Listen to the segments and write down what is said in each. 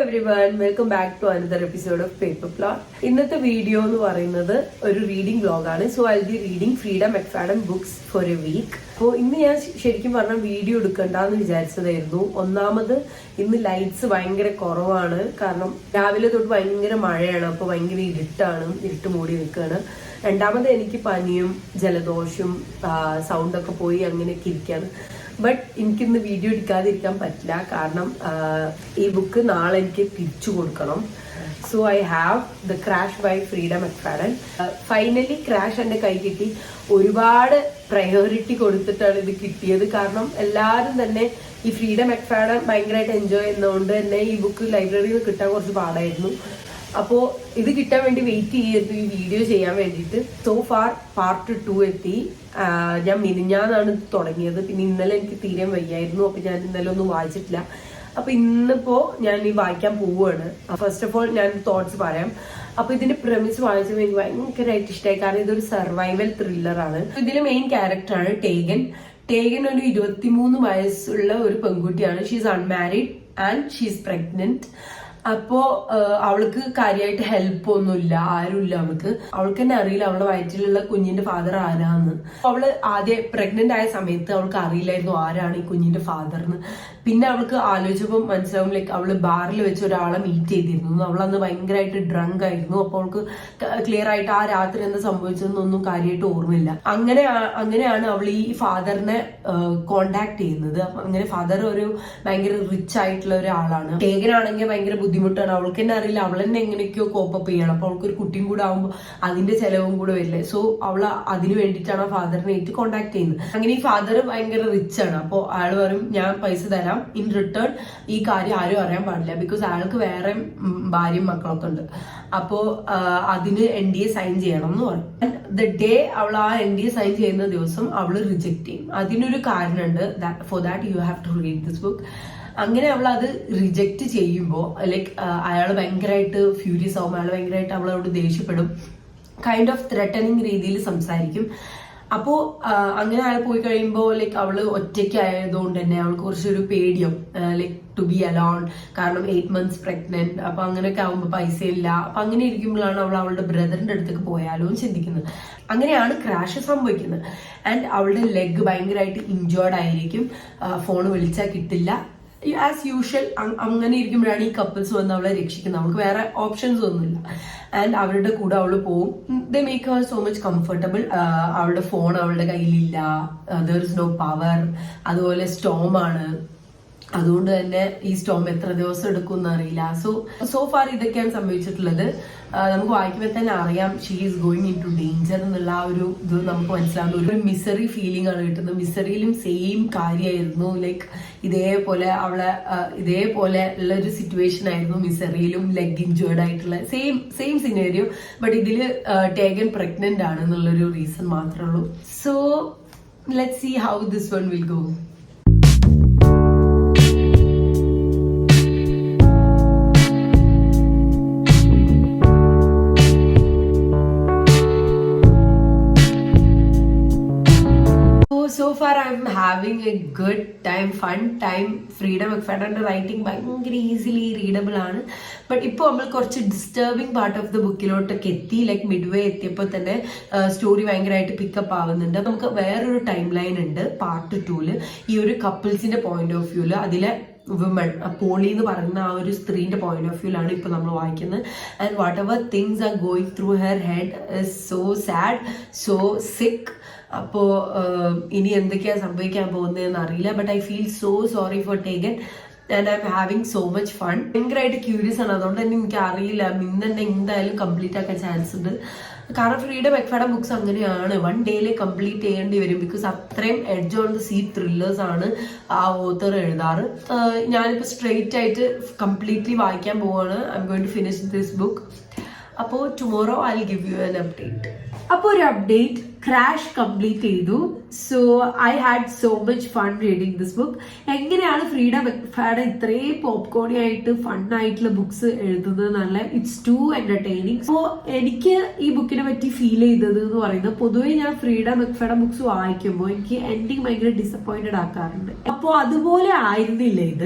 everyone, welcome back to another episode of Paper Plot. ഇന്നത്തെ video എന്ന് പറയുന്നത് ഒരു റീഡിംഗ് വ്ലോഗാണ്. So I be reading Freida McFadden books for a week. അപ്പോൾ ഇന്ന് ഞാൻ ശരിക്കും പറഞ്ഞാൽ വീഡിയോ എടുക്കണ്ടെന്ന് വിചാരിച്ചതായിരുന്നു. ഒന്നാമത് ഇന്ന് ലൈറ്റ്സ് ഭയങ്കര കുറവാണ്, കാരണം രാവിലെ തൊട്ട് ഭയങ്കര മഴയാണ്, അപ്പോൾ ഭയങ്കര ഇരുട്ട് മൂടി നിൽക്കുകയാണ്. രണ്ടാമത് എനിക്ക് പനിയും ജലദോഷവും സൗണ്ടൊക്കെ പോയി അങ്ങനെയൊക്കെ ഇരിക്കുകയാണ്. ബട്ട് എനിക്കിന്ന് വീഡിയോ എടുക്കാതിരിക്കാൻ പറ്റില്ല, കാരണം ഈ ബുക്ക് നാളെ എനിക്ക് തിരിച്ചു കൊടുക്കണം. So I have the crash by Freida McFadden. Finally crash എൻ്റെ കൈ കിട്ടി. ഒരുപാട് പ്രയോറിറ്റി കൊടുത്തിട്ടാണ് ഇത് കിട്ടിയത്, കാരണം എല്ലാവരും തന്നെ ഈ ഫ്രീഡ മെക്ഫാഡൻ ഭയങ്കരമായിട്ട് എൻജോയ് ചെയ്യുന്നതുകൊണ്ട് തന്നെ ഈ ബുക്ക് ലൈബ്രറിയിൽ കിട്ടാൻ കുറച്ച് പാടായിരുന്നു. അപ്പോൾ ഇത് കിട്ടാൻ വേണ്ടി വെയിറ്റ് ചെയ്യായിരുന്നു ഈ വീഡിയോ ചെയ്യാൻ വേണ്ടിയിട്ട്. സോ ഫാർ പാർട്ട് 2 എത്തി. ഞാൻ മിനിഞ്ഞാന്നാണ് തുടങ്ങിയത്, പിന്നെ ഇന്നലെ എനിക്ക് തീരെ വയ്യായിരുന്നു, അപ്പൊ ഞാൻ ഇന്നലെ ഒന്നും വായിച്ചിട്ടില്ല. അപ്പൊ ഇന്നിപ്പോ ഞാൻ ഈ വായിക്കാൻ പോവുകയാണ്. ഫസ്റ്റ് ഓഫ് ഓൾ ഞാൻ തോട്ട്സ് പറയാം. അപ്പൊ ഇതിന്റെ പ്രമിസ് വായിച്ചപ്പോൾ എനിക്ക് ഭയങ്കരമായിട്ട് ഇഷ്ടമായി, കാരണം ഇതൊരു സർവൈവൽ ത്രില്ലറാണ്. ഇതിലെ മെയിൻ ക്യാരക്ടറാണ് ടേഗൻ. ടേഗൻ ഒരു 23 വയസ്സുള്ള ഒരു പെൺകുട്ടിയാണ്. She's unmarried and she's pregnant. അപ്പോ അവൾക്ക് കാര്യമായിട്ട് ഹെൽപ്പ് ഒന്നുമില്ല, ആരുമില്ല. അവൾക്ക് തന്നെ അറിയില്ല അവളുടെ വയറ്റിലുള്ള കുഞ്ഞിന്റെ ഫാദർ ആരാന്ന്. അവള് ആദ്യം പ്രഗ്നന്റ് ആയ സമയത്ത് അവൾക്ക് അറിയില്ലായിരുന്നു ആരാണ് ഈ കുഞ്ഞിന്റെ ഫാദർന്ന്. പിന്നെ അവൾക്ക് ആലോചിച്ചപ്പോൾ മനസ്സിലാവും, ലൈക്ക് അവള് ബാറിൽ വെച്ച് ഒരാളെ മീറ്റ് ചെയ്തിരുന്നു. അവളന്ന് ഭയങ്കരമായിട്ട് ഡ്രങ്ക് ആയിരുന്നു. അപ്പോൾ അവൾക്ക് ക്ലിയർ ആയിട്ട് ആ രാത്രി എന്താ സംഭവിച്ചതെന്നൊന്നും കാര്യമായിട്ട് ഓർമ്മയില്ല. അങ്ങനെയാണ് അവൾ ഈ ഫാദറിനെ കോണ്ടാക്ട് ചെയ്യുന്നത്. അങ്ങനെ ഫാദർ ഒരു ഭയങ്കര റിച്ച് ആയിട്ടുള്ള ഒരാളാണ്. ടേഗനാണെങ്കിൽ ഭയങ്കര ബുദ്ധിമുട്ടാണ്. അവൾക്ക് തന്നെ അറിയില്ല, അവൾ തന്നെ എങ്ങനെയൊക്കെയോ കോപ്പപ്പ് ചെയ്യണം. അപ്പൊ അവൾക്ക് ഒരു കുട്ടിയും കൂടെ ആകുമ്പോൾ അതിന്റെ ചെലവും കൂടെ വരില്ലേ. സോ അവള് അതിന് വേണ്ടിയിട്ടാണ് ആ ഫാദറിനായിട്ട് കോണ്ടാക്ട് ചെയ്യുന്നത്. അങ്ങനെ ഈ ഫാദർ ഭയങ്കര റിച്ച് ആണ്. അപ്പോൾ അയാൾ പറയും, ഞാൻ പൈസ തരാം, ഇൻ റിട്ടേൺ ഈ കാര്യം ആരും അറിയാൻ പാടില്ല, ബിക്കോസ് അയാൾക്ക് വേറെ ഭാര്യയും മക്കളൊക്കെ ഉണ്ട്. അപ്പോ അതിന് NDA സൈൻ ചെയ്യണം എന്ന് പറയും. ദ ഡേ അവൾ ആ NDA സൈൻ ചെയ്യുന്ന ദിവസം അവള് റിജക്ട് ചെയ്യും. അതിനൊരു കാരണമുണ്ട്. For that you have to read this book. അങ്ങനെ അവൾ അത് റിജക്ട് ചെയ്യുമ്പോൾ ലൈക്ക് അയാൾ ഭയങ്കരമായിട്ട് ഫ്യൂരിയസ് ആവും. അയാൾ ഭയങ്കരമായിട്ട് അവളോട് ദേഷ്യപ്പെടും, കൈൻഡ് ഓഫ് ത്രെറ്റനിങ് രീതിയിൽ സംസാരിക്കും. അപ്പോ അങ്ങനെ അയാൾ പോയി കഴിയുമ്പോൾ ലൈക്ക് അവള് ഒറ്റയ്ക്ക് ആയതുകൊണ്ട് തന്നെ അവൾക്ക് കുറച്ചൊരു പേടിയും, ലൈക്ക് ടു ബി അലോൺ, കാരണം 8 months പ്രഗ്നന്റ്. അപ്പൊ അങ്ങനെയൊക്കെ ആവുമ്പോൾ പൈസ ഇല്ല. അപ്പൊ അങ്ങനെ ഇരിക്കുമ്പോഴാണ് അവൾ അവളുടെ ബ്രദറിന്റെ അടുത്തേക്ക് പോയാലോ എന്ന് ചിന്തിക്കുന്നത്. അങ്ങനെയാണ് ക്രാഷ് സംഭവിക്കുന്നത്. ആൻഡ് അവളുടെ ലെഗ് ഭയങ്കരമായിട്ട് ഇഞ്ചേർഡ് ആയിരിക്കും. ഫോൺ വിളിച്ചാൽ കിട്ടില്ല. ആസ് യൂഷ്വൽ അങ്ങനെ ഇരിക്കുമ്പോഴാണ് ഈ കപ്പിൾസ് വന്ന് അവളെ രക്ഷിക്കുന്നത്. അവൾക്ക് വേറെ ഓപ്ഷൻസ് ഒന്നുമില്ല. ആൻഡ് അവരുടെ കൂടെ അവള് പോവും. They make her so much comfortable. അവളുടെ ഫോൺ അവളുടെ കയ്യിലില്ല, ദർ ഇസ് നോ പവർ. അതുപോലെ സ്റ്റോം ആണ്, അതുകൊണ്ട് തന്നെ ഈ സ്റ്റോം എത്ര ദിവസം എടുക്കും എന്നറിയില്ല. സോ ഫാർ ഇതൊക്കെയാണ് സംഭവിച്ചിട്ടുള്ളത്. നമുക്ക് വായിക്കുമ്പോൾ തന്നെ അറിയാം she is going into danger എന്നുള്ള ആ ഒരു ഇത് നമുക്ക് മനസ്സിലാവുന്ന ഒരു മിസറി ഫീലിംഗ് ആണ് കിട്ടുന്നത്. മിസറിയിലും സെയിം കാര്യമായിരുന്നു. ലൈക്ക് ഇതേപോലെ ഉള്ള ഒരു സിറ്റുവേഷൻ ആയിരുന്നു മിസറിയിലും. ലെഗ് ഇഞ്ചേർഡ് ആയിട്ടുള്ള സെയിം സിനേറിയോ. ബട്ട് ഇതില് ടേഗൻ പ്രഗ്നന്റ് ആണ് എന്നുള്ളൊരു റീസൺ മാത്രമേ ഉള്ളൂ. So let's see how this one will go. So far I'm having a good time, fun time. Freida മെക്ഫാഡന്റെ റൈറ്റിംഗ് ഭയങ്കര ഈസിലി റീഡബിൾ ആണ്. ബട്ട് ഇപ്പോൾ നമ്മൾ കുറച്ച് ഡിസ്റ്റർബിംഗ് പാർട്ട് ഓഫ് ദ ബുക്കിലോട്ടൊക്കെ എത്തി. ലൈക്ക് മിഡ് വേ എത്തിയപ്പോൾ തന്നെ സ്റ്റോറി ഭയങ്കരമായിട്ട് പിക്കപ്പ് ആവുന്നുണ്ട്. നമുക്ക് വേറൊരു ടൈം ലൈൻ ഉണ്ട് പാർട്ട് 2 ഈ ഒരു കപ്പിൾസിന്റെ പോയിന്റ് ഓഫ് വ്യൂല്. അതിലെ വിമൺ പോളി എന്ന് പറയുന്ന ആ ഒരു സ്ത്രീന്റെ പോയിന്റ് ഓഫ് വ്യൂലാണ് ഇപ്പൊ നമ്മൾ വായിക്കുന്നത്. And whatever things are going through her head is so sad, so sick. അപ്പോ ഇനി എന്തൊക്കെയാ സംഭവിക്കാൻ പോകുന്നതെന്ന് അറിയില്ല. But I feel so sorry for Tegan and I am having so much fun. ഭയങ്കരമായിട്ട് ക്യൂരിയസ് ആണ്. അതുകൊണ്ട് തന്നെ എനിക്ക് അറിയില്ല, ഇന്ന് തന്നെ എന്തായാലും കംപ്ലീറ്റ് ആക്കാൻ ചാൻസ് ഉണ്ട്. കാരണം ഫ്രീഡ മെക്ഫാഡൻ ബുക്സ് അങ്ങനെയാണ്, 1 ഡേയിൽ കംപ്ലീറ്റ് ചെയ്യേണ്ടി വരും. ബിക്കോസ് അത്രയും edge on the seat thrillers ആണ് ആ ഓത്തർ എഴുതാറ്. ഞാനിപ്പോൾ സ്ട്രെയിറ്റ് ആയിട്ട് കംപ്ലീറ്റ്ലി വായിക്കാൻ പോവാണ്. I am going to finish this book. അപ്പോൾ tomorrow I will give you an update. അപ്പോൾ ഒരു അപ്ഡേറ്റ്, ക്രാഷ് കംപ്ലീറ്റ് ചെയ്തു. So I had so much fun reading this book. എങ്ങനെയാണ് ഫ്രീഡ മെക്ഫാഡൻ ഇത്രയും പോപ്കോണി ആയിട്ട് ഫണ്ണായിട്ടുള്ള ബുക്സ് എഴുതുന്നത് എന്നല്ല, ഇറ്റ്സ് ടു എന്റർടൈനിങ്. സോ എനിക്ക് ഈ ബുക്കിനെ പറ്റി ഫീൽ ചെയ്തത് എന്ന് പറയുന്നത്, പൊതുവെ ഞാൻ ഫ്രീഡ മെക്ഫാഡൻ ബുക്സ് വായിക്കുമ്പോൾ എനിക്ക് എൻഡിങ് ഭയങ്കര ഡിസപ്പോയിന്റഡ് ആക്കാറുണ്ട്. അപ്പോൾ അതുപോലെ ആയിരുന്നില്ല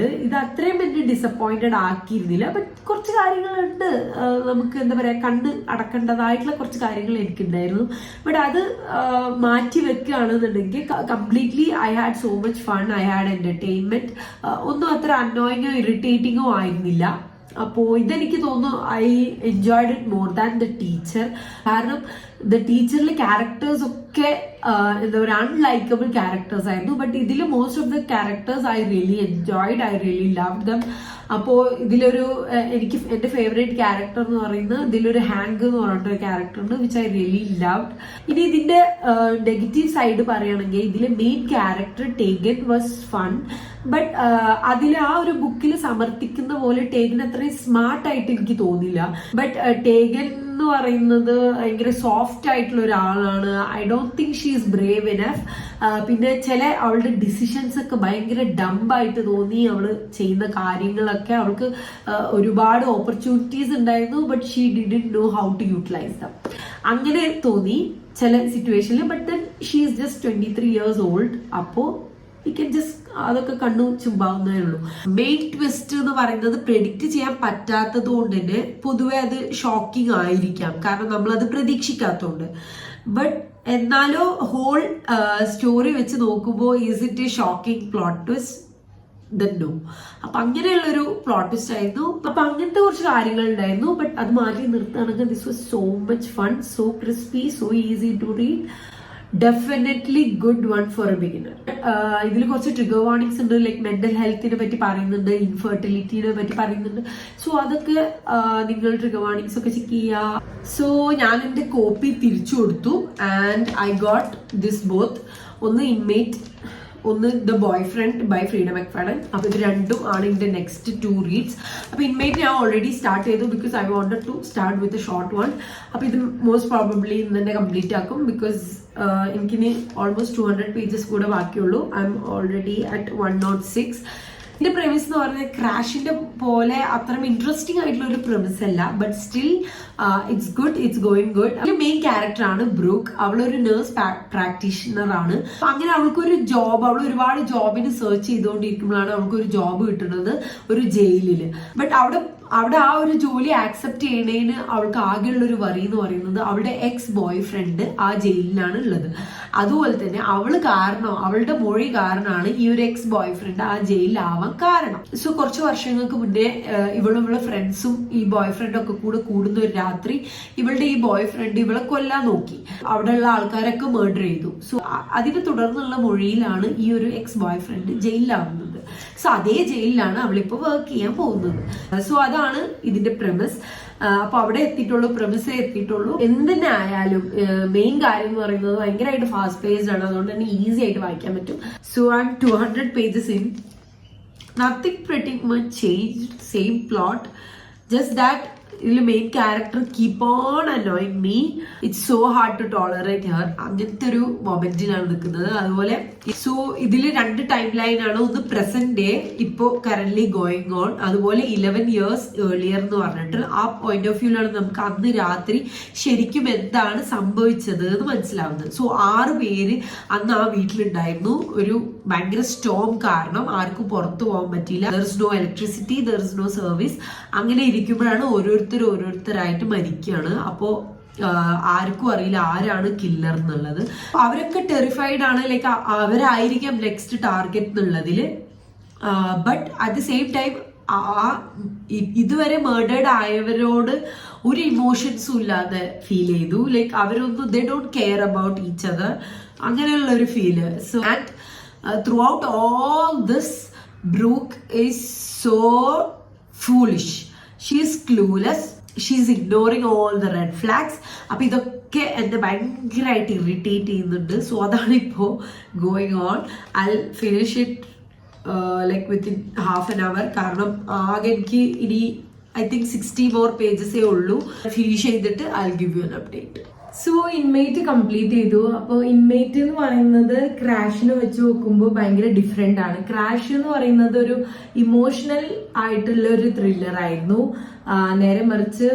ഇത് അത്രയും എന്നെ ഡിസപ്പോയിന്റഡ് ആക്കിയിരുന്നില്ല. ബട്ട് കുറച്ച് കാര്യങ്ങളുണ്ട്, നമുക്ക് എന്താ പറയാ, കണ്ണ് അടക്കേണ്ടതായിട്ടുള്ള കുറച്ച് കാര്യങ്ങൾ എനിക്കുണ്ടായിരുന്നു. ബട്ട് അത് മാറ്റി വെക്കുകയാണെന്നുണ്ടെങ്കിൽ completely I had so much fun, I had entertainment. ഒന്നും അത്ര അന്നോയിങ്ങോ ഇറിറ്റേറ്റിങ്ങോ ആയിരുന്നില്ല. അപ്പോ ഇതെനിക്ക് തോന്നുന്നു I enjoyed it more than the teacher. കാരണം ദ ടീച്ചറിലെ ക്യാരക്ടേഴ്സ് ഒക്കെ എന്താ പറയുക, അൺലൈക്കബിൾ ക്യാരക്ടേഴ്സ് ആയിരുന്നു. ബട്ട് ഇതിൽ most of the characters I really enjoyed, I really love them. അപ്പോ ഇതിലൊരു എനിക്ക് എന്റെ ഫേവറേറ്റ് ക്യാരക്ടർ എന്ന് പറയുന്നത് ഇതിലൊരു ഹാങ്ക് എന്ന് പറഞ്ഞിട്ടൊരു ക്യാരക്ടർ ഉണ്ട്, വിച്ച് ഐ റിയലി ലവ്ഡ്. ഇനി ഇതിന്റെ നെഗറ്റീവ് സൈഡ് പറയുകയാണെങ്കിൽ ഇതിലെ main character Tegan was fun. But അതിൽ ആ ഒരു ബുക്കിൽ സമർത്ഥിക്കുന്ന പോലെ ടേഗൻ അത്രയും സ്മാർട്ട് ആയിട്ട് എനിക്ക് തോന്നില്ല. ബട്ട് ടേഗൻ എന്ന് പറയുന്നത് ഭയങ്കര സോഫ്റ്റ് ആയിട്ടുള്ള ഒരാളാണ്. I don't think she is Brave enough. പിന്നെ ചില അവളുടെ ഡിസിഷൻസ് ഒക്കെ ഭയങ്കര ഡംബായിട്ട് തോന്നി. അവള് ചെയ്യുന്ന കാര്യങ്ങളൊക്കെ അവൾക്ക് ഒരുപാട് ഓപ്പർച്യൂണിറ്റീസ് ഉണ്ടായിരുന്നു, but she didn't know how to utilize them. അങ്ങനെ തോന്നി ചില സിറ്റുവേഷനിൽ. But then she is just 23 years old. അപ്പോ യു ക്യാൻ ജസ്റ്റ് അതൊക്കെ കണ്ണു ചുമ്പാവുന്നതേ ഉള്ളൂ. മെയിൻ ട്വിസ്റ്റ് എന്ന് പറയുന്നത് പ്രെഡിക്റ്റ് ചെയ്യാൻ പറ്റാത്തത് കൊണ്ട് തന്നെ പൊതുവെ അത് ഷോക്കിംഗ് ആയിരിക്കാം, കാരണം നമ്മൾ അത് പ്രതീക്ഷിക്കാത്തതുകൊണ്ട്. ബട്ട് എന്നാലോ ഹോൾ സ്റ്റോറി വെച്ച് നോക്കുമ്പോൾ is it a shocking plot twist? No. അപ്പൊ അങ്ങനെയുള്ളൊരു പ്ലോട്ട് ട്വിസ്റ്റ് ആയിരുന്നു. അപ്പൊ അങ്ങനത്തെ കുറച്ച് കാര്യങ്ങൾ ഉണ്ടായിരുന്നു. ബട്ട് അത് മാറ്റി നിർത്തുകയാണെങ്കിൽ this was so much fun, so crispy, so easy to read. Definitely good one for a beginner. ഇതിൽ കുറച്ച് ട്രിഗർ വാർണിംഗ്സ് ഉണ്ട്, ലൈക്ക് മെന്റൽ ഹെൽത്തിനെ പറ്റി പറയുന്നുണ്ട്, ഇൻഫെർട്ടിലിറ്റിനെ പറ്റി പറയുന്നുണ്ട്. സോ അതൊക്കെ നിങ്ങൾ ട്രിഗർ വാർണിംഗ്സ് ഒക്കെ ചെക്ക് ചെയ്യുക. സോ ഞാൻ എന്റെ കോപ്പി തിരിച്ചു കൊടുത്തു and I got this both. ഒന്ന് ഇൻമേറ്റ്, ഒന്ന് the boyfriend by Freida McFadden. അപ്പൊ ഇത് രണ്ടും ആണ് ഇതിന്റെ നെക്സ്റ്റ് 2 reads. അപ്പൊ ഇൻമേറ്റ് ഞാൻ ഓൾറെഡി സ്റ്റാർട്ട് ചെയ്തു because I wanted to start with a short one. അപ്പൊ ഇത് മോസ്റ്റ് പ്രോബബ്ലി ഇന്ന് തന്നെ കംപ്ലീറ്റ് ആക്കും ബിക്കോസ് എനിക്കിനി ഓൾമോസ്റ്റ് 200 pages കൂടെ ബാക്കിയുള്ളൂ. I M already at 106. ഇതിന്റെ പ്രെമിസ് എന്ന് പറഞ്ഞാൽ ക്രാഷിന്റെ പോലെ അത്രയും ഇൻട്രസ്റ്റിംഗ് ആയിട്ടുള്ള ഒരു പ്രെമിസ് അല്ല, but still it's good, it's going good. അതിന്റെ മെയിൻ ക്യാരക്ടർ ആണ് ബ്രൂക്ക്. അവളൊരു നേഴ്സ് പ്രാക്ടീഷണർ ആണ്. അങ്ങനെ അവൾക്കൊരു ജോബ്, അവൾ ഒരുപാട് ജോബിന് സെർച്ച് ചെയ്തുകൊണ്ടിരിക്കുമ്പോഴാണ് അവൾക്കൊരു ജോബ് കിട്ടുന്നത് ഒരു ജയിലില്. ബട്ട് അവിടെ ആ ഒരു ജോലി ആക്സെപ്റ്റ് ചെയ്യണേന് അവൾക്ക് ആകെയുള്ള ഒരു വറി എന്ന് പറയുന്നത് അവളുടെ എക്സ് ബോയ് ഫ്രണ്ട് ആ ജയിലിലാണ് ഉള്ളത്. അതുപോലെ തന്നെ അവളുടെ മൊഴി കാരണമാണ് ഈ ഒരു എക്സ് ബോയ് ഫ്രണ്ട് ആ ജയിലിലാവാൻ കാരണം. സോ കുറച്ച് വർഷങ്ങൾക്ക് മുന്നേ ഇവളുടെ ഫ്രണ്ട്സും ഈ ബോയ് ഫ്രണ്ടും ഒക്കെ കൂടെ കൂടുന്ന ഒരു രാത്രി ഇവളുടെ ഈ ബോയ് ഫ്രണ്ട് ഇവളെ കൊല്ലാൻ നോക്കി. അവിടെയുള്ള ആൾക്കാരൊക്കെ മർഡർ ചെയ്തു. സോ അതിനെ തുടർന്നുള്ള മൊഴിയിലാണ് ഈ ഒരു എക്സ് ബോയ് ഫ്രണ്ട് ജയിലിലാവുന്നത്. സോ അതേ ജയിലിലാണ് അവളിപ്പോ വർക്ക് ചെയ്യാൻ പോകുന്നത്. സോ അതാണ് ഇതിന്റെ പ്രെമിസ്. അപ്പൊ അവിടെ പ്രെമിസേ എത്തിയിട്ടുള്ളൂ. എന്തിനെ ആയാലും മെയിൻ കാര്യം എന്ന് പറയുന്നത് ഭയങ്കരമായിട്ട് ഫാസ്റ്റ് പേസ്ഡ് ആണ്, അതുകൊണ്ട് തന്നെ ഈസി ആയിട്ട് വായിക്കാൻ പറ്റും. So I M 200 pages in. Nothing pretty much changed, same plot, just that ഇതിൽ main character keep on annoying me. It's so hard to tolerate her. അങ്ങനത്തെ ഒരു മൊമെന്റിലാണ് നിൽക്കുന്നത്. അതുപോലെ സോ ഇതിൽ 2 ടൈം ലൈൻ ആണ്. ഒന്ന് പ്രസന്റ് ഡേ, ഇപ്പോ കറന്റ്ലി ഗോയിങ് ഓൺ, അതുപോലെ 11 years ഏർലിയർ എന്ന് പറഞ്ഞിട്ട് ആ പോയിന്റ് ഓഫ് വ്യൂലാണ് നമുക്ക് അന്ന് രാത്രി ശരിക്കും എന്താണ് സംഭവിച്ചത് എന്ന് മനസ്സിലാവുന്നത്. സോ 6 പേര് അന്ന് ആ വീട്ടിലുണ്ടായിരുന്നു. ഒരു ഭയങ്കര സ്റ്റോം കാരണം ആർക്കും പുറത്തു പോകാൻ പറ്റിയില്ല. There is no electricity, there is no service. അങ്ങനെ ഇരിക്കുമ്പോഴാണ് ഓരോരുത്തരായിട്ട് മരിക്കുകയാണ്. അപ്പോ ആർക്കും അറിയില്ല ആരാണ് കില്ലർ എന്നുള്ളത്. അവരൊക്കെ ടെറിഫൈഡ് ആണ്, ലൈക്ക് അവരായിരിക്കാം നെക്സ്റ്റ് ടാർഗറ്റ് എന്നുള്ളതില്. But at the same time ഇതുവരെ മേർഡേർഡ് ആയവരോട് ഒരു ഇമോഷൻസും ഇല്ലാതെ ഫീൽ ചെയ്തു. ലൈക്ക് അവരൊന്നും they don't care about each other, അങ്ങനെയുള്ള ഒരു feel. So and throughout all this, Brooke is so foolish. She is clueless. She is ignoring all the red flags. അപ്പൊ ഇതൊക്കെ എന്നെ ഭയങ്കരമായിട്ട് ഇറിറ്റേറ്റ് ചെയ്യുന്നുണ്ട്. സോ അതാണ് ഇപ്പോ going on. I'll finish it like within half an hour. കാരണം ആകെ എനിക്ക് ഇനി I think 60 more pages ഉള്ളൂ. ഫിനിഷ് ചെയ്തിട്ട് I'll give you an update. So inmate complete ചെയ്തു. അപ്പോൾ ഇൻമേറ്റ് എന്ന് പറയുന്നത് ക്രാഷിനെ വെച്ച് നോക്കുമ്പോൾ ഭയങ്കര ഡിഫറെന്റ് ആണ്. ക്രാഷ് എന്ന് പറയുന്നത് ഒരു ഇമോഷണൽ ആയിട്ടുള്ള ഒരു ത്രില്ലർ ആയിരുന്നു. നേരെ മറിച്ച്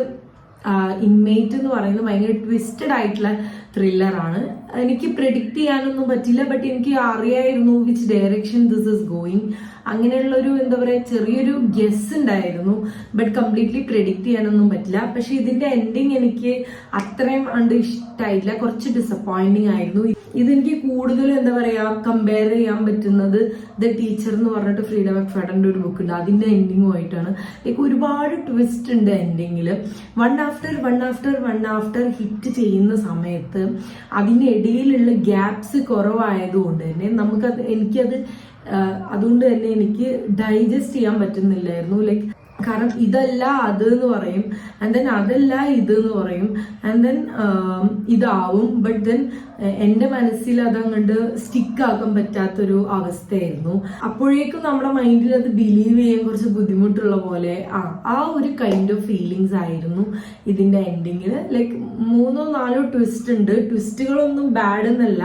ഇൻമേറ്റ് എന്ന് പറയുന്നത് ഭയങ്കര ട്വിസ്റ്റഡ് ആയിട്ടുള്ള ത്രില്ലറാണ്. എനിക്ക് പ്രെഡിക്റ്റ് ചെയ്യാനൊന്നും പറ്റില്ല, ബട്ട് എനിക്ക് അറിയായിരുന്നു which direction this is going. അങ്ങനെയുള്ളൊരു എന്താ പറയുക ചെറിയൊരു ഗെസ് ഉണ്ടായിരുന്നു, ബട്ട് കംപ്ലീറ്റ്ലി പ്രെഡിക്റ്റ് ചെയ്യാനൊന്നും പറ്റില്ല. പക്ഷെ ഇതിന്റെ എൻഡിങ് എനിക്ക് അത്രയും ഇഷ്ടമായില്ല, കുറച്ച് ഡിസപ്പോയിന്റിങ് ആയിരുന്നു. ഇതെനിക്ക് കൂടുതലും എന്താ പറയാ കമ്പയർ ചെയ്യാൻ പറ്റുന്നത് ദ ടീച്ചർ എന്ന് പറഞ്ഞിട്ട് ഫ്രീഡം മെക്ഫാഡന്റെ ഒരു ബുക്ക് ഉണ്ട്, അതിന്റെ എൻഡിങ്ങുമായിട്ടാണ്. ലൈക്ക് ഒരുപാട് ട്വിസ്റ്റ് ഉണ്ട് എൻഡിങ്ങിൽ. വൺ ആഫ്റ്റർ ഹിറ്റ് ചെയ്യുന്ന സമയത്ത് അതിനിടയിലുള്ള ഗ്യാപ്സ് കുറവായതുകൊണ്ട് തന്നെ എനിക്കത് അതുകൊണ്ട് തന്നെ എനിക്ക് ഡൈജസ്റ്റ് ചെയ്യാൻ പറ്റുന്നില്ലായിരുന്നു. ലൈക്ക് കാരണം ഇതല്ല അത് എന്ന് പറയും, ആൻഡ് ദെൻ അതല്ല ഇത് എന്ന് പറയും, ആൻഡ് ദെൻ ഇതാവും, ബട്ട് ദെൻ എന്റെ മനസ്സിൽ അതങ്ങോട്ട് സ്റ്റിക്ക് ആക്കാൻ പറ്റാത്തൊരു അവസ്ഥയായിരുന്നു. അപ്പോഴേക്കും നമ്മുടെ മൈൻഡിൽ അത് ബിലീവ് ചെയ്യാൻ കുറച്ച് ബുദ്ധിമുട്ടുള്ള പോലെ ആ ഒരു കൈൻഡ് ഓഫ് ഫീലിങ്സ് ആയിരുന്നു ഇതിന്റെ എൻഡിങ്ങിൽ. ലൈക്ക് 3-4 ട്വിസ്റ്റ് ഉണ്ട്. ട്വിസ്റ്റുകളൊന്നും ബാഡ് എന്നല്ല,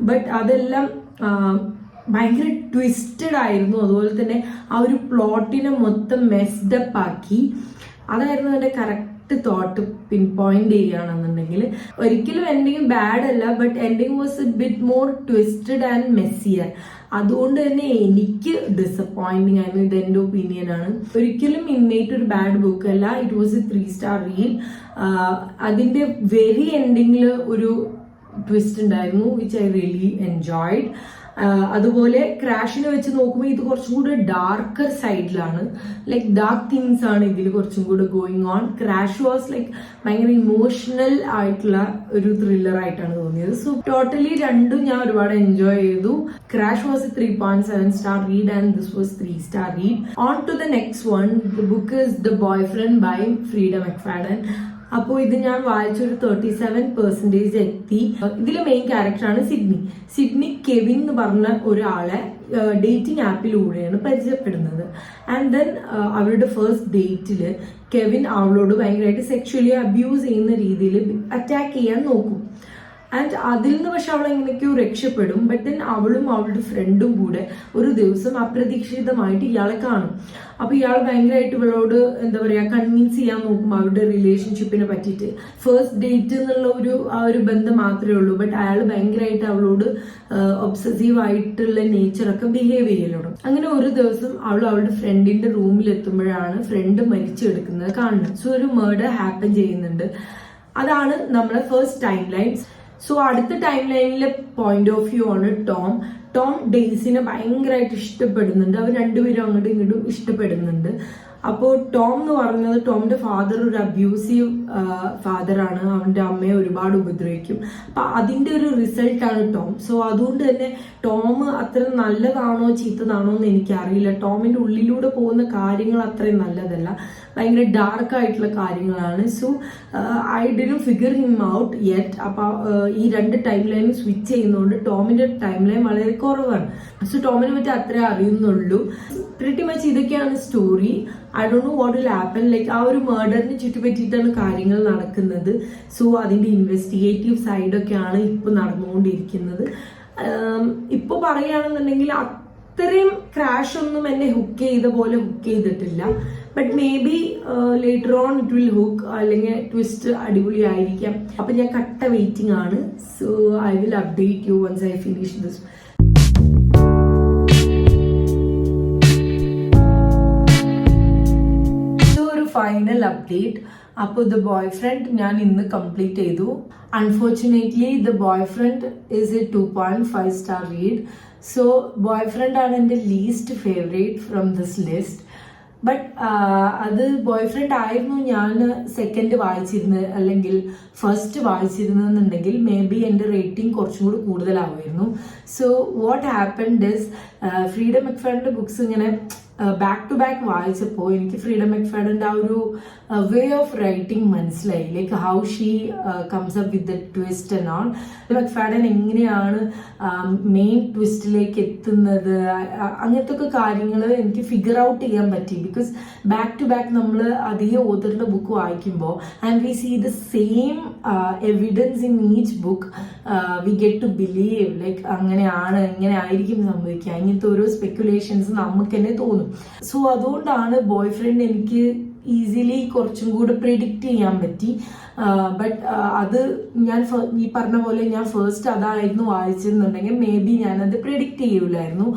ബട്ട് അതെല്ലാം ഭയങ്കര ട്വിസ്റ്റഡ് ആയിരുന്നു. അതുപോലെ തന്നെ ആ ഒരു പ്ലോട്ടിനെ മൊത്തം മെസ്ഡപ്പ് ആക്കി. അതായിരുന്നു എൻ്റെ കറക്റ്റ് തോട്ട് പിൻ പോയിന്റ് ചെയ്യുകയാണെന്നുണ്ടെങ്കിൽ. ഒരിക്കലും എൻഡിങ് ബാഡ് അല്ല, but ending was A bit more twisted and messier. അതുകൊണ്ട് തന്നെ എനിക്ക് ഡിസപ്പോയിന്റിങ് ആയിരുന്നു. ഇത് എൻ്റെ ഒപ്പീനിയൻ ആണ്. ഒരിക്കലും ഇൻമേറ്റ് ഒരു ബാഡ് ബുക്ക് അല്ല. It was A 3-star read. അതിന്റെ വെരി എൻഡിങ്ങിൽ ഒരു ട്വിസ്റ്റ് ഉണ്ടായിരുന്നു വിച്ച് ഐ റിയലി എൻജോയ്ഡ്. അതുപോലെ ക്രാഷിനെ വെച്ച് നോക്കുമ്പോൾ ഇത് കുറച്ചും കൂടെ ഡാർക്കർ സൈഡിലാണ്. ലൈക്ക് ഡാർക്ക് തിങ്സ് ആണ് ഇതിൽ കുറച്ചും കൂടെ going on. Crash was like ഭയങ്കര ഇമോഷണൽ ആയിട്ടുള്ള ഒരു ത്രില്ലർ ആയിട്ടാണ് തോന്നിയത്. സോ ടോട്ടലി രണ്ടും ഞാൻ ഒരുപാട് എൻജോയ് ചെയ്തു. Crash was A 3.7 star read and this was 3-star read. On to the next one. The book is The Boyfriend by Frida McFadden. അപ്പോൾ ഇത് ഞാൻ വായിച്ചൊരു 37% എത്തി. ഇതിലെ മെയിൻ ക്യാരക്ടറാണ് സിഡ്നി കെവിൻ എന്ന് പറഞ്ഞ ഒരാളെ ഡേറ്റിംഗ് ആപ്പിലൂടെയാണ് പരിചയപ്പെടുന്നത്. ആൻഡ് ദെൻ അവരുടെ ഫസ്റ്റ് ഡേറ്റിൽ കെവിൻ അവളോട് ഭയങ്കരമായിട്ട് സെക്ഷുവലി അബ്യൂസ് ചെയ്യുന്ന രീതിയിൽ അറ്റാക്ക് ചെയ്യാൻ നോക്കും. ആൻഡ് അതിൽ നിന്ന് പക്ഷെ അവൾ എങ്ങനെയൊക്കെയോ രക്ഷപ്പെടും. ബട്ട് ദെൻ അവളും അവളുടെ ഫ്രണ്ടും കൂടെ ഒരു ദിവസം അപ്രതീക്ഷിതമായിട്ട് ഇയാളെ കാണും. അപ്പൊ ഇയാൾ ഭയങ്കരമായിട്ട് ഇവളോട് എന്താ പറയാ കൺവിൻസ് ചെയ്യാൻ നോക്കും അവരുടെ റിലേഷൻഷിപ്പിനെ പറ്റിയിട്ട്. ഫസ്റ്റ് ഡേറ്റ് എന്നുള്ള ഒരു ബന്ധം മാത്രമേ ഉള്ളൂ, ബട്ട് അയാൾ ഭയങ്കരമായിട്ട് അവളോട് ഒബ്സസീവ് ആയിട്ടുള്ള നേച്ചറൊക്കെ ബിഹേവ് ചെയ്യലോടും. അങ്ങനെ ഒരു ദിവസം അവളുടെ ഫ്രണ്ടിന്റെ റൂമിൽ എത്തുമ്പോഴാണ് ഫ്രണ്ട് മരിച്ചെടുക്കുന്നത് കാണുന്നത്. സോ ഒരു മർഡർ ഹാപ്പൻ ചെയ്യുന്നുണ്ട്. അതാണ് നമ്മളെ ഫസ്റ്റ് ടൈം ലൈൻ. സോ അടുത്ത ടൈം ലൈനിലെ പോയിന്റ് ഓഫ് വ്യൂ ആണ് ടോം ഡെയ്സിനെ ഭയങ്കരമായിട്ട് ഇഷ്ടപ്പെടുന്നുണ്ട്. അവർ രണ്ടുപേരും അങ്ങോട്ടും ഇങ്ങോട്ടും ഇഷ്ടപ്പെടുന്നുണ്ട്. അപ്പോൾ ടോം എന്ന് പറയുന്നത് ടോമിന്റെ ഫാദർ ഒരു അബ്യൂസീവ് ഫാദറാണ്. അവന്റെ അമ്മയെ ഒരുപാട് ഉപദ്രവിക്കും. അപ്പൊ അതിന്റെ ഒരു റിസൾട്ടാണ് ടോം. സോ അതുകൊണ്ട് തന്നെ ടോം അത്ര നല്ലതാണോ ചീത്തതാണോ എന്ന് എനിക്കറിയില്ല. ടോമിന്റെ ഉള്ളിലൂടെ പോകുന്ന കാര്യങ്ങൾ അത്രയും നല്ലതല്ല, ഭയങ്കര ഡാർക്ക് ആയിട്ടുള്ള കാര്യങ്ങളാണ്. So I didn't figure him out yet. അപ്പൊ ഈ രണ്ട് ടൈം ലൈനും സ്വിച്ച് ചെയ്യുന്നതുകൊണ്ട് ടോമിന്റെ ടൈം ലൈൻ വളരെ കുറവാണ്. സോ ടോമിനെ പറ്റി അത്രേ അറിയുന്നുള്ളൂ. പ്രിറ്റി മച്ച് ഇതൊക്കെയാണ് story. I don't know what will happen. Like ആ ഒരു മർഡറിനെ ചുറ്റിപ്പറ്റിയിട്ടാണ് കാര്യങ്ങൾ നടക്കുന്നത്. സോ അതിന്റെ ഇൻവെസ്റ്റിഗേറ്റീവ് സൈഡൊക്കെയാണ് ഇപ്പൊ നടന്നുകൊണ്ടിരിക്കുന്നത്. ഇപ്പൊ പറയുകയാണെന്നുണ്ടെങ്കിൽ അത്രയും ക്രാഷ് ഒന്നും എന്നെ ഹുക്ക് ചെയ്ത പോലെ ഹുക്ക് ചെയ്തിട്ടില്ല. But maybe later on it will hook, അല്ലെങ്കിൽ ട്വിസ്റ്റ് അടിപൊളി ആയിരിക്കാം. അപ്പൊ ഞാൻ കട്ട വെയിറ്റിംഗ് ആണ്. So I will update you once I finish this. Final update. അപ്പോൾ ദ ബോയ് ഫ്രണ്ട് ഞാൻ ഇന്ന് കംപ്ലീറ്റ് ചെയ്തു. Unfortunately the boyfriend is a 2.5 star read. So boyfriend ആണ് എൻ്റെ least favourite from this list. But അത് boyfriend ആയിരുന്നു ഞാൻ second വായിച്ചിരുന്നത് അല്ലെങ്കിൽ ഫസ്റ്റ് വായിച്ചിരുന്നെന്നുണ്ടെങ്കിൽ മേ ബി എൻ്റെ റേറ്റിംഗ് കുറച്ചും കൂടി കൂടുതലാവുമായിരുന്നു. So what happened is Freida മെക്ഫാഡന്റെ ബുക്സ് ഇങ്ങനെ ബാക്ക് ടു ബാക്ക് വായിച്ചപ്പോൾ എനിക്ക് ഫ്രീഡം മെക്ഫാഡന്റെ ആ ഒരു വേ ഓഫ് റൈറ്റിംഗ് മനസ്സിലായി. Like how she comes up with the twist and all. McFadden എങ്ങനെയാണ് മെയിൻ ട്വിസ്റ്റിലേക്ക് എത്തുന്നത്, അങ്ങനത്തെ ഒക്കെ കാര്യങ്ങൾ എനിക്ക് ഫിഗർ ഔട്ട് ചെയ്യാൻ പറ്റി. ബിക്കോസ് ബാക്ക് ടു ബാക്ക് നമ്മൾ അതേ ഓതറിന്റെ ബുക്ക് വായിക്കുമ്പോൾ and we see the same evidence in each book, we get to believe like അങ്ങനെയാണ്, ഇങ്ങനെ ആയിരിക്കും സംഭവിക്കുക, അങ്ങനത്തെ ഓരോ സ്പെക്കുലേഷൻസ് നമുക്ക് തന്നെ തോന്നും. സോ അതുകൊണ്ടാണ് ബോയ് ഫ്രണ്ട് എനിക്ക് ഈസിലി കുറച്ചും കൂടെ പ്രിഡിക്റ്റ് ചെയ്യാൻ പറ്റി. ബട്ട് അത് ഞാൻ ഈ പറഞ്ഞ പോലെ ഞാൻ ഫസ്റ്റ് അതായിരുന്നു വായിച്ചിരുന്നുണ്ടെങ്കിൽ മേ ബി ഞാനത് പ്രെഡിക്റ്റ് ചെയ്യൂലായിരുന്നു.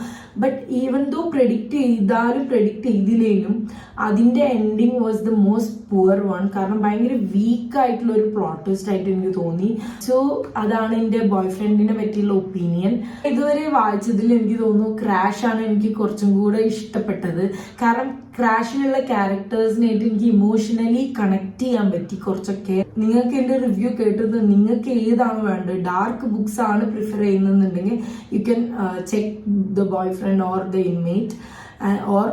ബട്ട് ഈവൻ ദോ പ്രെഡിക്റ്റ് ചെയ്താലും പ്രെഡിക്റ്റ് ചെയ്തില്ലേലും അതിന്റെ ending was the most poor one. കാരണം ഭയങ്കര വീക്ക് ആയിട്ടുള്ള ഒരു പ്ലോട്ട് ട്വിസ്റ്റ് ആയിട്ട് എനിക്ക് തോന്നി. സോ അതാണ് എന്റെ ബോയ് ഫ്രണ്ടിനെ പറ്റിയുള്ള ഒപ്പീനിയൻ. ഇതുവരെ വായിച്ചതിൽ എനിക്ക് തോന്നുന്നു ക്രാഷ് ആണ് എനിക്ക് കുറച്ചും കൂടെ ഇഷ്ടപ്പെട്ടത്. കാരണം ക്രാഷിലുള്ള ക്യാരക്ടേഴ്സിനായിട്ട് എനിക്ക് ഇമോഷണലി കണക്ട് ചെയ്യാൻ പറ്റി കുറച്ചൊക്കെ. നിങ്ങൾക്ക് എന്റെ റിവ്യൂ കേട്ടത് നിങ്ങൾക്ക് ഏതാണ് വേണ്ടത്, ഡാർക്ക് ബുക്സ് ആണ് പ്രിഫർ ചെയ്യുന്നുണ്ടെങ്കിൽ you can check the boy friend or the inmate, or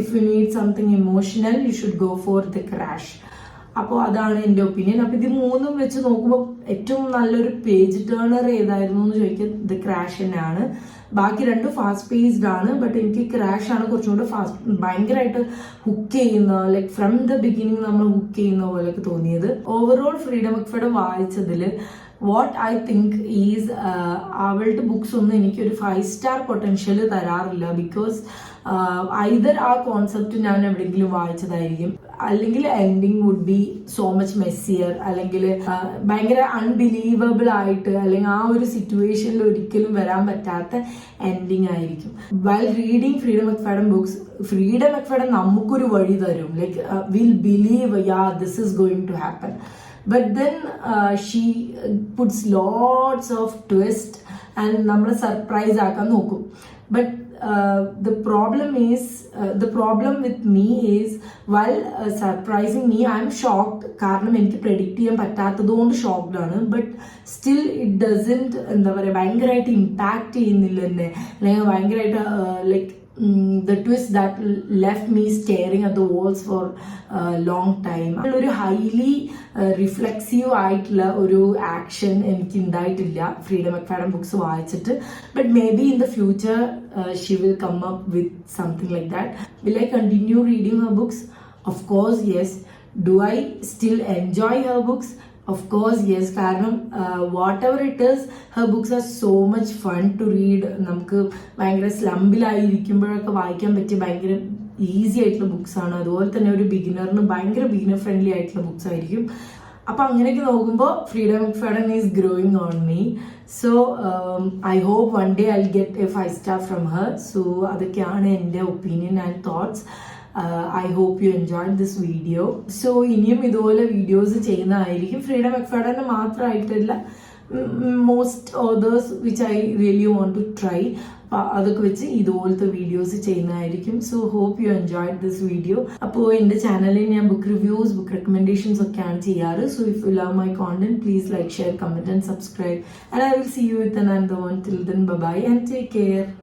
if you need something emotional you should go for the crash. അപ്പോൾ അതാണ് എൻ്റെ ഒപ്പീനിയൻ. അപ്പൊ ഇത് മൂന്നും വെച്ച് നോക്കുമ്പോൾ ഏറ്റവും നല്ലൊരു പേജ് ടേണർ ഏതായിരുന്നു എന്ന് ചോദിക്കാൻ ദ ക്രാഷ് തന്നെയാണ്. ബാക്കി രണ്ടും ഫാസ്റ്റ് പേസ്ഡ് ആണ്. ബട്ട് എനിക്ക് ക്രാഷ് ആണ് കുറച്ചും കൂടെ ഫാസ്റ്റ്, ഭയങ്കരമായിട്ട് ഹുക്ക് ചെയ്യുന്ന, ലൈക്ക് ഫ്രം ദ ബിഗിനിങ് നമ്മൾ ഹുക്ക് ചെയ്യുന്ന പോലെയൊക്കെ തോന്നിയത്. ഓവറോൾ ഫ്രീഡം മെക്ഫാഡൻ വായിച്ചതിൽ വാട്ട് ഐ തിങ്ക് ഈസ് അവളുടെ ബുക്സ് ഒന്നും എനിക്കൊരു 5 സ്റ്റാർ പൊട്ടൻഷ്യൽ തരാറില്ല. ബിക്കോസ് ഐദർ ആ കോൺസെപ്റ്റ് ഞാൻ എവിടെയെങ്കിലും വായിച്ചതായിരിക്കും, അല്ലെങ്കിൽ ending would be so much messier, അല്ലെങ്കിൽ ഭയങ്കര അൺബിലീവബിൾ ആയിട്ട്, അല്ലെങ്കിൽ ആ ഒരു സിറ്റുവേഷനിൽ ഒരിക്കലും വരാൻ പറ്റാത്ത എൻഡിങ് ആയിരിക്കും. While reading Freida McFadden books, Freida McFadden നമുക്കൊരു വഴി തരും. Like will believe ya this is going to happen. But then she puts lots of twist and നമ്മളെ സർപ്രൈസ് ആക്കാൻ നോക്കും. But the problem with me is while surprising me I'm shocked, കാരണം എനിക്ക് predict ചെയ്യാൻ പറ്റാത്തത് കൊണ്ട് ഷോക്ക്ഡ് ആണ്. But still it doesn't എന്താ പറയുക ഭയങ്കരമായിട്ട് ഇമ്പാക്ട് ചെയ്യുന്നില്ല എന്നെ, അല്ലെങ്കിൽ ഭയങ്കരമായിട്ട് like the twist that left me staring at the walls for a long time. ഒരു ഹൈലി റിഫ്ലെക്സീവ് ആയിട്ടുള്ള ഒരു ആക്ഷൻ എനിക്ക് ഉണ്ടായിട്ടില്ല ഫ്രീഡം മെക്ഫാഡൻ ബുക്സ് വായിച്ചിട്ട്. But maybe in the future she will come up with something like that. Will I continue reading her books? Of course yes. Do I still enjoy her books? Of course yes. കാരണം whatever it is, her books are so much fun to read. നമുക്ക് ഭയങ്കര സ്ലംബിലായിരിക്കുമ്പോഴൊക്കെ വായിക്കാൻ പറ്റിയ ഭയങ്കര easy ആയിട്ടുള്ള books ആണ്. അതുപോലെ തന്നെ ഒരു ബിഗിനറിന് ഭയങ്കര ബിഗിനർ ഫ്രണ്ട്ലി ആയിട്ടുള്ള ബുക്സ് ആയിരിക്കും. അപ്പൊ അങ്ങനെയൊക്കെ നോക്കുമ്പോൾ Freida McFadden is growing on me. So I hope one day I get a 5 star from her. So അതൊക്കെയാണ് എൻ്റെ opinion and thoughts. I hope you enjoyed this video. So ഇനിയും ഇതുപോലെ videos ചെയ്യുന്നതായിരിക്കും. ഫ്രീഡം മെക്ഫാഡൻ മാത്രമായിട്ടില്ല, most authors which I really want to try, അതൊക്കെ വെച്ച് ഇതുപോലത്തെ videos ചെയ്യുന്നതായിരിക്കും. So hope you enjoyed this video. അപ്പോൾ എൻ്റെ ചാനലിൽ ഞാൻ ബുക്ക് റിവ്യൂസ്, ബുക്ക് റെക്കമെൻഡേഷൻസ് ഒക്കെയാണ് ചെയ്യാറ്. So if you love my content, please like, share, comment and subscribe. And I will see you with another one. Till then, bye bye and take care.